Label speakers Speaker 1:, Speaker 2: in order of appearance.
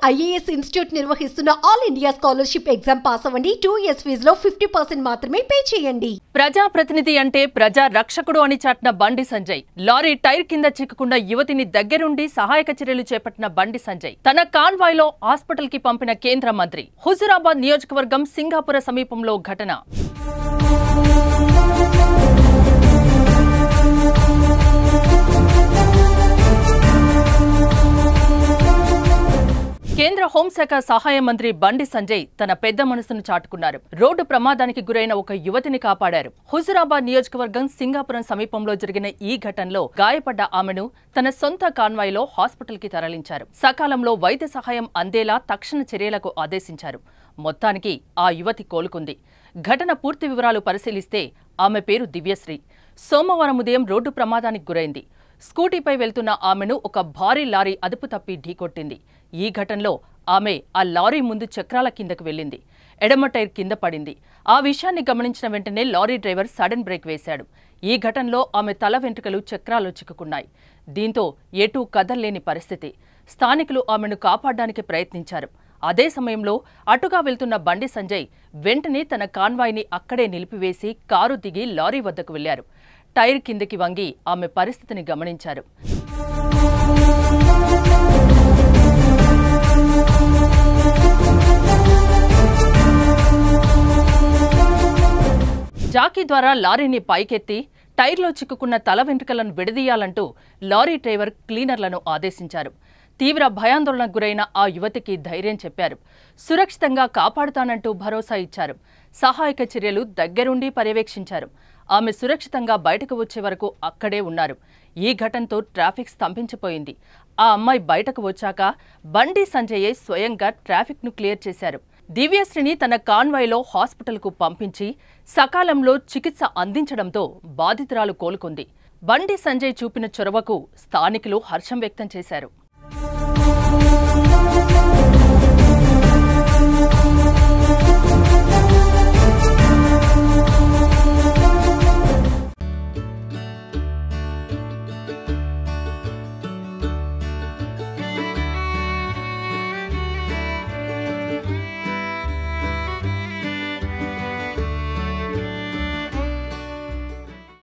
Speaker 1: IAS institute నిర్వహిస్తున్న all India scholarship exam pass అవ్వండి. 2 years ఫీజులో 50% మాత్రమే పే చేయండి.
Speaker 2: ప్రజాప్రతినిధి అంటే ప్రజా రక్షకుడు అని చాటిన బండి సంజయ్. లారీ టైర్ కింద చిక్కుకున్న యువతిని దగ్గరుండి సహాయక చర్యలు చేపట్టిన బండి సంజయ్ తన కాన్వాయ్ లో హాస్పిటల్ కి పంపిన కేంద్ర మంత్రి. హుజురాబాద్ నియోజకవర్గం సింగాపుర సమీపంలో ఘటన. కేంద్ర హోంశాఖ సహాయ మంత్రి బండి సంజయ్ తన పెద్ద మనసును చాటుకున్నారు. రోడ్డు ప్రమాదానికి గురైన ఒక యువతిని కాపాడారు. హుజురాబాద్ నియోజకవర్గం సింగాపురం సమీపంలో జరిగిన ఈ ఘటనలో గాయపడ్డ ఆమెను తన సొంత కాన్వాయ్లో హాస్పిటల్ కి తరలించారు. సకాలంలో వైద్య సహాయం అందేలా తక్షణ చర్యలకు ఆదేశించారు. మొత్తానికి ఆ యువతి కోలుకుంది. ఘటన పూర్తి వివరాలు పరిశీలిస్తే ఆమె పేరు దివ్యశ్రీ. సోమవారం ఉదయం రోడ్డు ప్రమాదానికి గురైంది. స్కూటీపై వెళ్తున్న ఆమెను ఒక భారీ లారీ అదుపు తప్పి ఢీకొట్టింది. ఈ ఘటనలో ఆమె ఆ లారీ ముందు చక్రాల కిందకు వెళ్లింది. ఎడమ టైర్ కింద పడింది. ఆ విషయాన్ని గమనించిన వెంటనే లారీ డ్రైవర్ సడన్ బ్రేక్ వేశాడు. ఈ ఘటనలో ఆమె తల వెంట్రుకలు చక్రాల్లో చిక్కుకున్నాయి. దీంతో ఎటూ కదల్లేని పరిస్థితి. స్థానికులు ఆమెను కాపాడడానికి ప్రయత్నించారు. అదే సమయంలో అటుగా వెళ్తున్న బండి సంజయ్ వెంటనే తన కాన్వాయ్ని అక్కడే నిలిపివేసి కారు దిగి లారీ వద్దకు వెళ్లారు. టైర్ కిందకి వంగి ఆమె పరిస్థితిని గమనించారు. జాకీ ద్వారా లారీని పైకెత్తి టైర్లో చిక్కుకున్న తల వెంట్రుకలను విడదీయాలంటూ లారీ డ్రైవర్ క్లీనర్లను ఆదేశించారు. తీవ్ర భయాందోళనకు గురైన ఆ యువతికి ధైర్యం చెప్పారు. సురక్షితంగా కాపాడుతానంటూ భరోసా ఇచ్చారు. సహాయక చర్యలు దగ్గరుండి పర్యవేక్షించారు. ఆమె సురక్షితంగా బయటకు వచ్చే వరకు అక్కడే ఉన్నారు. ఈ ఘటనతో ట్రాఫిక్ స్తంభించిపోయింది. ఆ అమ్మాయి బయటకు వచ్చాక బండి సంజయ్ స్వయంగా ట్రాఫిక్ను క్లియర్ చేశారు. దివ్యశ్రీని తన కాన్వాయ్లో హాస్పిటల్కు పంపించి సకాలంలో చికిత్స అందించడంతో బాధితురాలు కోలుకుంది. బండి సంజయ్ చూపిన చొరవకు స్థానికులు హర్షం వ్యక్తం చేశారు.